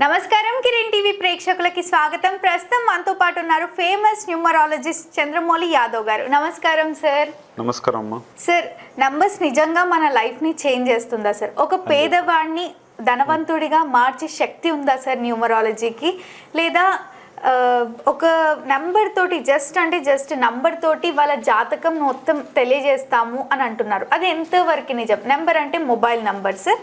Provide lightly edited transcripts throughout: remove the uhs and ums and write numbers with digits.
నమస్కారం కిరణ్ టీవీ ప్రేక్షకులకి స్వాగతం. ప్రస్తుతం మనతో పాటు ఉన్నారు ఫేమస్ న్యూమరాలజిస్ట్ చంద్రమౌళి యాదవ్ గారు. నమస్కారం సార్. నమస్కారం అమ్మా. సార్, నంబర్స్ నిజంగా మన లైఫ్ ని చేంజ్ చేస్తుందా సార్? ఒక పేదవాడిని ధనవంతుడిగా మార్చే శక్తి ఉందా సార్ న్యూమరాలజీకి? లేదా ఒక నంబర్ తోటి జస్ట్ నంబర్ తోటి వాళ్ళ జాతకం మొత్తం తెలియజేస్తాము అని అంటున్నారు, అది ఎంతవరకు నిజం? నెంబర్ అంటే మొబైల్ నంబర్ సార్,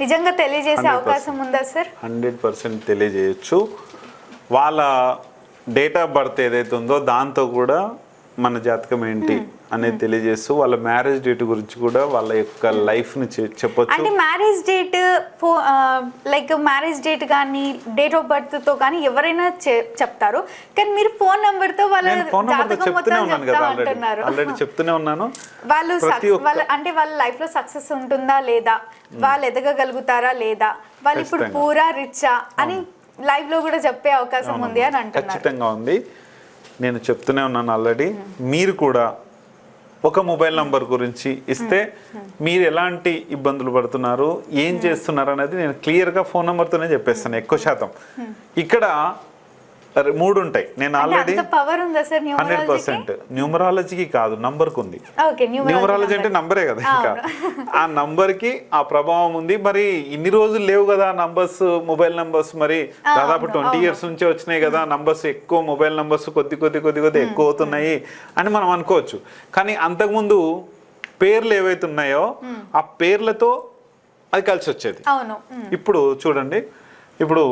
నిజంగా తెలియజేసే అవకాశం ఉందా సార్? 100% తెలియజేయచ్చు. వాళ్ళ డేట్ ఆఫ్ బర్త్ ఏదైతే ఉందో దాంతో కూడా మన జాతకం ఏంటి అనేది తెలియజేస్తూ వాళ్ళ మ్యారేజ్ డేట్ గురించి కూడా వాళ్ళ యొక్క లైఫ్ ని చెప్పొచ్చు. అంటే marriage date like marriage date కానీ డేట్ ఆఫ్ బర్త్ తో కానీ ఎవరైనా చెప్తారు, కానీ మీరు ఫోన్ నెంబర్ తో వాళ్ళ జాతకం మొత్తం చెప్తా అంటున్నారు. ఆల్రెడీ చెప్తూనే ఉన్నాను. వాళ్ళు అంటే వాళ్ళ లైఫ్ లో సక్సెస్ ఉంటుందా లేదా, వాళ్ళు ఎదగగలుగుతారా లేదా, వాళ్ళు ఇప్పుడు పూరా రిచ్చా అని లైవ్ లో కూడా చెప్పే అవకాశం ఉంది అని అంటున్నారు. ఖచ్చితంగా ఉంది. నేను చెప్తూనే ఉన్నాను ఆల్రెడీ. మీరు కూడా ఒక మొబైల్ నంబర్ గురించి ఇస్తే మీరు ఎలాంటి ఇబ్బందులు పడుతున్నారు, ఏం చేస్తున్నారు అనేది నేను క్లియర్గా ఫోన్ నెంబర్తోనే చెప్పేస్తాను. ఎక్కువ శాతం ఇక్కడ 3 ఉంటాయి. నేను ఆల్రెడీ 100% న్యూమరాలజీకి కాదు, నంబర్కి ఉంది. న్యూమరాలజీ అంటే నంబరే కదా, ఇంకా ఆ నంబర్కి ఆ ప్రభావం ఉంది. మరి ఇన్ని రోజులు లేవు కదా నంబర్స్, మొబైల్ నంబర్స్. మరి దాదాపు 20 years నుంచే వచ్చినాయి కదా నంబర్స్. ఎక్కువ మొబైల్ నంబర్స్ కొద్ది ఎక్కువ అవుతున్నాయి అని మనం అనుకోవచ్చు. కానీ అంతకుముందు పేర్లు ఏవైతే ఉన్నాయో ఆ పేర్లతో అది కలిసి వచ్చేది. ఇప్పుడు చూడండి, ఇప్పుడు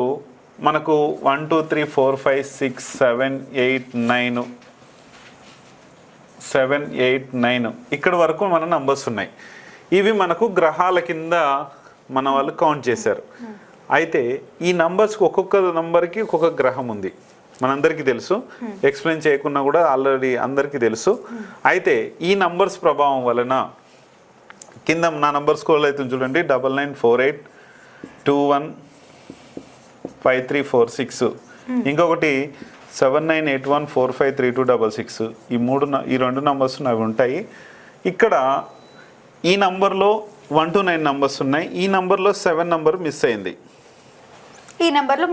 మనకు 1 2 3 4 5 6 7 8 9 7 8 9 ఇక్కడ వరకు మన నంబర్స్ ఉన్నాయి. ఇవి మనకు గ్రహాల కింద మన వాళ్ళు కౌంట్ చేశారు. అయితే ఈ నంబర్స్కి ఒక్కొక్క నంబర్కి ఒక్కొక్క గ్రహం ఉంది, మనందరికీ తెలుసు. ఎక్స్ప్లెయిన్ చేయకున్నా కూడా ఆల్రెడీ అందరికీ తెలుసు. అయితే ఈ నంబర్స్ ప్రభావం వలన కింద నా నంబర్ స్కోర్ అయితే చూడండి, 9948215346, ఇంకొకటి 7981453266. ఈ రెండు నంబర్స్ అవి ఉంటాయి. ఇక్కడ ఈ నంబర్లో 1 to 9 నంబర్స్ ఉన్నాయి. ఈ నంబర్లో 7 నంబర్ మిస్ అయింది. ఈ నంబర్లో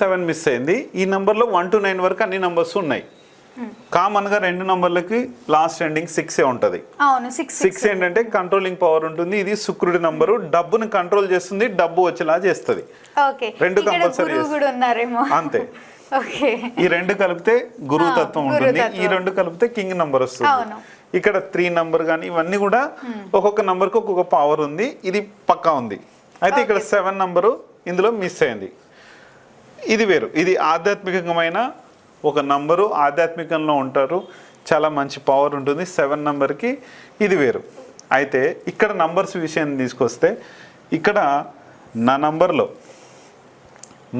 7 మిస్ అయింది. ఈ నంబర్లో 1 to 9 వరకు అన్ని నంబర్స్ ఉన్నాయి. కామన్ గా 2 నంబర్లకి లాస్ట్ ఎండింగ్ 6 ఉంటుంది. 6 ఏంటంటే కంట్రోలింగ్ పవర్ ఉంటుంది. ఇది శుక్రుడి నంబరు, డబ్బుని కంట్రోల్ చేస్తుంది, డబ్బు వచ్చేలా చేస్తుంది. 2 కంపల్సరీ అంతే. ఈ 2 కలిపితే గురువు తత్వం ఉంటుంది, ఈ 2 కలిపితే కింగ్ నంబర్ వస్తుంది. ఇక్కడ 3 నంబర్ కానీ ఇవన్నీ కూడా ఒక్కొక్క నంబర్కి ఒక్కొక్క పవర్ ఉంది. ఇది పక్కా ఉంది. అయితే ఇక్కడ 7 నంబరు ఇందులో మిస్ అయింది. ఇది వేరు, ఇది ఆధ్యాత్మికమైన ఒక నంబరు, ఆధ్యాత్మికంలో ఉంటారు, చాలా మంచి పవర్ ఉంటుంది 7 నంబర్కి. ఇది వేరు. అయితే ఇక్కడ నంబర్స్ విషయాన్ని తీసుకొస్తే ఇక్కడ నా నంబర్లో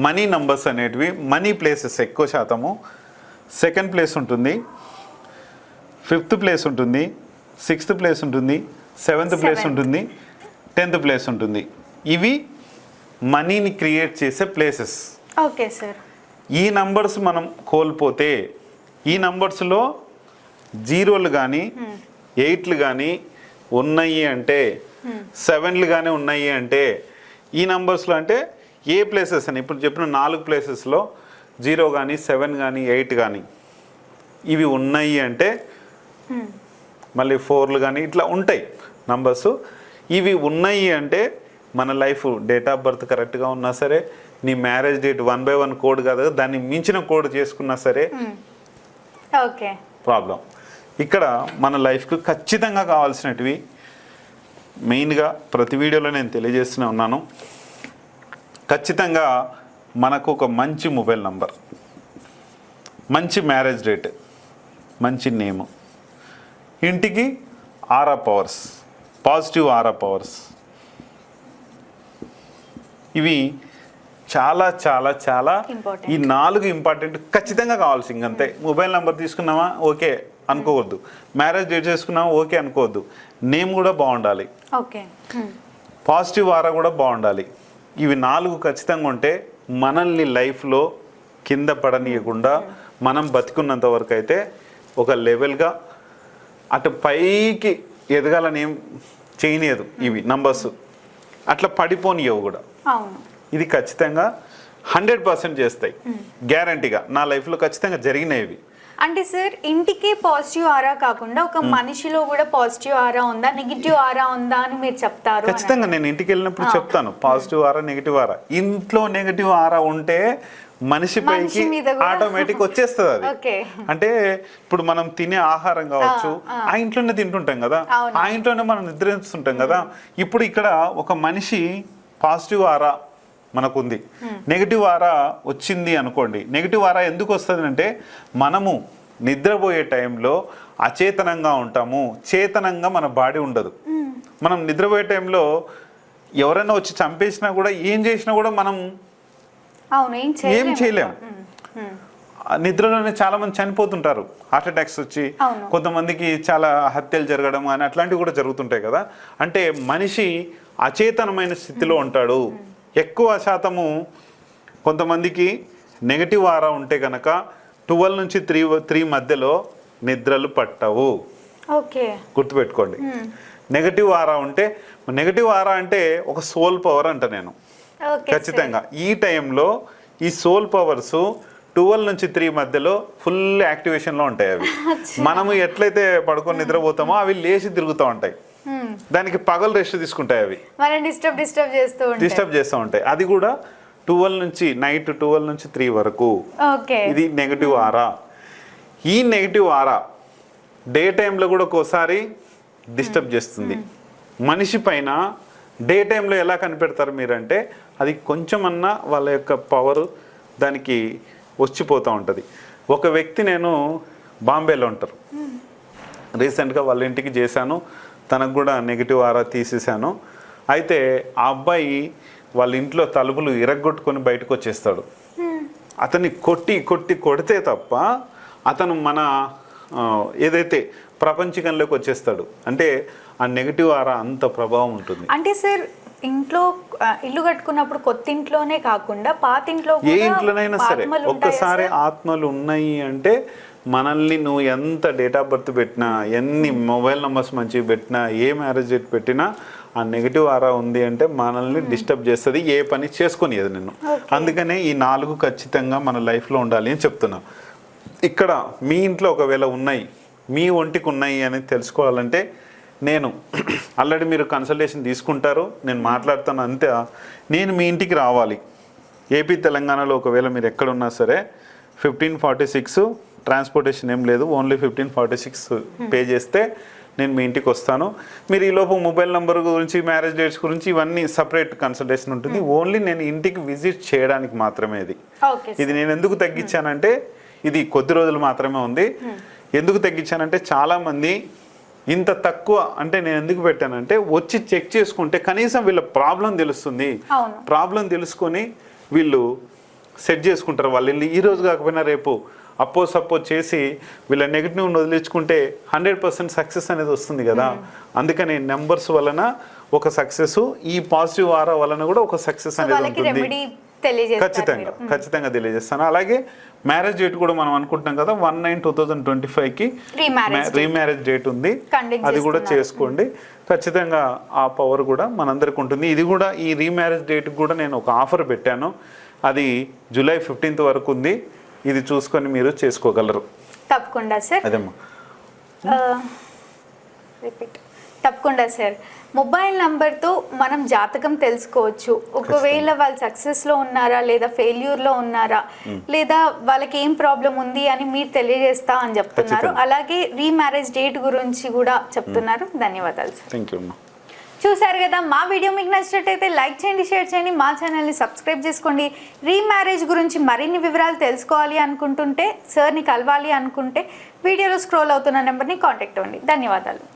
మనీ నంబర్స్ అనేటివి, మనీ ప్లేసెస్ ఎక్కువ శాతము 2nd ప్లేస్ ఉంటుంది, 5th ప్లేస్ ఉంటుంది, 6th ప్లేస్ ఉంటుంది, 7th ప్లేస్ ఉంటుంది, 10th ప్లేస్ ఉంటుంది. ఇవి మనీని క్రియేట్ చేసే ప్లేసెస్. Okay sir. ఈ నంబర్స్ మనం కోల్పోతే, ఈ నంబర్స్లో 0లు కానీ 8లు కానీ ఉన్నాయి అంటే, 7లు కానీ ఉన్నాయి అంటే, ఈ నంబర్స్లో అంటే ఏ ప్లేసెస్ అని ఇప్పుడు చెప్పిన 4 ప్లేసెస్లో 0 కానీ 7 కానీ 8 కానీ ఇవి ఉన్నాయి అంటే, మళ్ళీ 4లు కానీ ఇట్లా ఉంటాయి నంబర్స్. ఇవి ఉన్నాయి అంటే మన లైఫ్ డేట్ ఆఫ్ బర్త్ కరెక్ట్గా ఉన్నా సరే, నీ మ్యారేజ్ డేట్ 1 by 1 కోడ్ కాదు, దాన్ని మించిన కోడ్ చేసుకున్నా సరే ప్రాబ్లం. ఇక్కడ మన లైఫ్కి ఖచ్చితంగా కావాల్సినటివి మెయిన్గా ప్రతి వీడియోలో నేను తెలియజేస్తూనే ఉన్నాను. ఖచ్చితంగా మనకు ఒక మంచి మొబైల్ నంబర్, మంచి మ్యారేజ్ డేట్, మంచి నేము, ఇంటికి ఆరా పవర్స్, పాజిటివ్ ఆరా పవర్స్, ఇవి చాలా చాలా చాలా ఈ 4 ఇంపార్టెంట్ ఖచ్చితంగా కావాల్సి. ఇంకంతే. మొబైల్ నెంబర్ తీసుకున్నామా ఓకే అనుకోవద్దు, మ్యారేజ్ డేట్ చేసుకున్నామా ఓకే అనుకోవద్దు, నేమ్ కూడా బాగుండాలి, పాజిటివ్ ఆరా కూడా బాగుండాలి. ఇవి 4 ఖచ్చితంగా ఉంటే మనల్ని లైఫ్లో కింద పడనీయకుండా మనం బతికున్నంత వరకు అయితే ఒక లెవెల్గా అటు పైకి ఎదగాలని ఏం చేయనియదు. ఇవి నంబర్స్ అట్లా పడిపోనియవు కూడా. ఇది ఖచ్చితంగా 100% చేస్తాయి, గ్యారంటీగా. నా లైఫ్లో ఖచ్చితంగా జరిగినాయి ఇవి. అంటే సార్ ఇంటికి పాజిటివ్ ఆరా కాకుండా ఒక మనిషిలో కూడా పాజిటివ్ ఆరా ఉందా, నెగిటివ్ ఆరా ఉందా అని మీరు చెప్తారు? ఖచ్చితంగా నేను ఇంటికి వెళ్ళినప్పుడు చెప్తాను, పాజిటివ్ ఆరా నెగిటివ్ ఆరా. ఇంట్లో నెగిటివ్ ఆరా ఉంటే మనిషి పైకి ఆటోమేటిక్ వచ్చేస్తుంది అది. అంటే ఇప్పుడు మనం తినే ఆహారం కావచ్చు, ఆ ఇంట్లోనే తింటుంటాం కదా, ఆ ఇంట్లోనే మనం నిద్రిస్తుంటాం కదా. ఇప్పుడు ఇక్కడ ఒక మనిషి పాజిటివ్ ఆరా మనకుంది, నెగిటివ్ ఆరా వచ్చింది అనుకోండి. నెగిటివ్ ఆరా ఎందుకు వస్తుంది అంటే మనము నిద్రపోయే టైంలో అచేతనంగా ఉంటాము, చేతనంగా మన బాడీ ఉండదు. మనం నిద్రపోయే టైంలో ఎవరైనా వచ్చి చంపేసినా కూడా, ఏం చేసినా కూడా మనం ఏం చేయలేము. నిద్రలోనే చాలా మంది చనిపోతుంటారు, హార్ట్ అటాక్స్ వచ్చి, కొంతమందికి చాలా హత్యలు జరగడం కానీ అట్లాంటివి కూడా జరుగుతుంటాయి కదా. అంటే మనిషి అచేతనమైన స్థితిలో ఉంటాడు. ఎక్కువ శాతము కొంతమందికి నెగటివ్ ఆరా ఉంటే కనుక 12 నుంచి 3 మధ్యలో నిద్రలు పట్టవు. గుర్తుపెట్టుకోండి. నెగటివ్ ఆరా ఉంటే, నెగటివ్ ఆరా అంటే ఒక సోల్ పవర్ అంట నేను. ఖచ్చితంగా ఈ టైంలో ఈ సోల్ పవర్స్ 12 నుంచి 3 మధ్యలో ఫుల్ యాక్టివేషన్లో ఉంటాయి. అవి మనము ఎట్లయితే పడుకొని నిద్రపోతామో అవి లేచి తిరుగుతూ ఉంటాయి. దానికి పగలు రెస్ట్ తీసుకుంటాయి, అవి డిస్టర్బ్ చేస్తూ ఉంటాయి. అది కూడా 12 నుంచి నైట్ 12 నుంచి 3 వరకు. ఇది నెగటివ్ ఆరా. ఈ నెగటివ్ ఆరా డే టైంలో కూడా ఒక్కోసారి డిస్టర్బ్ చేస్తుంది మనిషి పైన. డే టైంలో ఎలా కనిపెడతారు మీరంటే, అది కొంచెమన్నా వాళ్ళ యొక్క పవర్ దానికి వచ్చిపోతూ ఉంటుంది. ఒక వ్యక్తి, నేను బాంబేలో ఉంటారు, రీసెంట్గా వాళ్ళ ఇంటికి చేశాను, తనకు కూడా నెగిటివ్ ఆరా తీసేశాను. అయితే ఆ అబ్బాయి వాళ్ళ ఇంట్లో తలుపులు ఇరగ్గొట్టుకొని బయటకు వచ్చేస్తాడు. అతన్ని కొడితే తప్ప అతను మన ఏదైతే ప్రపంచకంలోకి వచ్చేస్తాడు. అంటే ఆ నెగిటివ్ ఆరా అంత ప్రభావం ఉంటుంది. అంటే సార్ ఇంట్లో ఇల్లు కట్టుకున్నప్పుడు కొత్త ఇంట్లోనే కాకుండా పాత ఇంట్లో, ఏ ఇంట్లోనైనా సరే ఒక్కసారి ఆత్మలు ఉన్నాయి అంటే, మనల్ని నువ్వు ఎంత డేట్ ఆఫ్ బర్త్ పెట్టినా, ఎన్ని మొబైల్ నెంబర్స్ మంచివి పెట్టినా, ఏ మ్యారేజ్ డేట్ పెట్టినా, ఆ నెగిటివ్ ఆరా ఉంది అంటే మనల్ని డిస్టర్బ్ చేస్తుంది, ఏ పని చేసుకునేది నిన్ను. అందుకనే ఈ 4 ఖచ్చితంగా మన లైఫ్లో ఉండాలి అని చెప్తున్నా. ఇక్కడ మీ ఇంట్లో ఒకవేళ ఉన్నాయి, మీ ఒంటికి ఉన్నాయి అని తెలుసుకోవాలంటే, నేను ఆల్రెడీ మీరు కన్సల్టేషన్ తీసుకుంటారు, నేను మాట్లాడుతాను అంతే. నేను మీ ఇంటికి రావాలి. ఏపీ తెలంగాణలో ఒకవేళ మీరు ఎక్కడున్నా సరే 1546 ట్రాన్స్పోర్టేషన్ ఏం లేదు, ఓన్లీ 1546 పే చేస్తే నేను మీ ఇంటికి వస్తాను. మీరు ఈలోపు మొబైల్ నెంబర్ గురించి, మ్యారేజ్ డేట్స్ గురించి ఇవన్నీ సపరేట్ కన్సల్టేషన్ ఉంటుంది. ఓన్లీ నేను ఇంటికి విజిట్ చేయడానికి మాత్రమే ఇది. ఇది నేను ఎందుకు తగ్గించానంటే, ఇది కొద్ది రోజులు మాత్రమే ఉంది. ఎందుకు తగ్గించానంటే, చాలామంది ఇంత తక్కువ అంటే నేను ఎందుకు పెట్టానంటే, వచ్చి చెక్ చేసుకుంటే కనీసం వీళ్ళ ప్రాబ్లం తెలుస్తుంది. ప్రాబ్లం తెలుసుకొని వీళ్ళు సెట్ చేసుకుంటారు. వాళ్ళు ఈ రోజు కాకపోయినా రేపు సపోజ్ చేసి వీళ్ళ నెగిటివ్ని వదిలించుకుంటే 100% సక్సెస్ అనేది వస్తుంది కదా. అందుకని నెంబర్స్ వలన ఒక సక్సెస్, ఈ పాజిటివ్ ఆరా వలన కూడా ఒక సక్సెస్ అనేది ఉంటుంది. ఖచ్చితంగా తెలియజేస్తాను. అలాగే మ్యారేజ్ డేట్ కూడా మనం అనుకుంటున్నాం కదా, 1/9/2025కి రీమ్యారేజ్ డేట్ ఉంది, అది కూడా చేసుకోండి. ఖచ్చితంగా ఆ పవర్ కూడా మనందరికి ఉంటుంది. ఇది కూడా, ఈ రీమ్యారేజ్ డేట్ కూడా నేను ఒక ఆఫర్ పెట్టాను, అది జూలై 15th వరకు ఉంది. ఇది చూసుకొని మీరు చేసుకోగలరు. తప్పకుండా సార్. అదేమ్మా, తప్పకుండా సార్. మొబైల్ నంబర్తో మనం జాతకం తెలుసుకోవచ్చు. ఒకవేళ వాళ్ళు సక్సెస్లో ఉన్నారా లేదా ఫెయిల్యూర్లో ఉన్నారా, లేదా వాళ్ళకి ఏం ప్రాబ్లం ఉంది అని మీరు తెలియజేస్తా అని చెప్తున్నారు. అలాగే రీమ్యారేజ్ డేట్ గురించి కూడా చెప్తున్నారు. ధన్యవాదాలు సార్. Thank you. చూసారు కదా, మా వీడియో మీకు నచ్చినట్టయితే లైక్ చేయండి, షేర్ చేయండి, మా ఛానల్ని సబ్స్క్రైబ్ చేసుకోండి. రీమ్యారేజ్ గురించి మరిన్ని వివరాలు తెలుసుకోవాలి అనుకుంటుంటే, సార్ని కలవాలి అనుకుంటే వీడియోలో స్క్రోల్ అవుతున్న నెంబర్ని కాంటాక్ట్ అవ్వండి. ధన్యవాదాలు.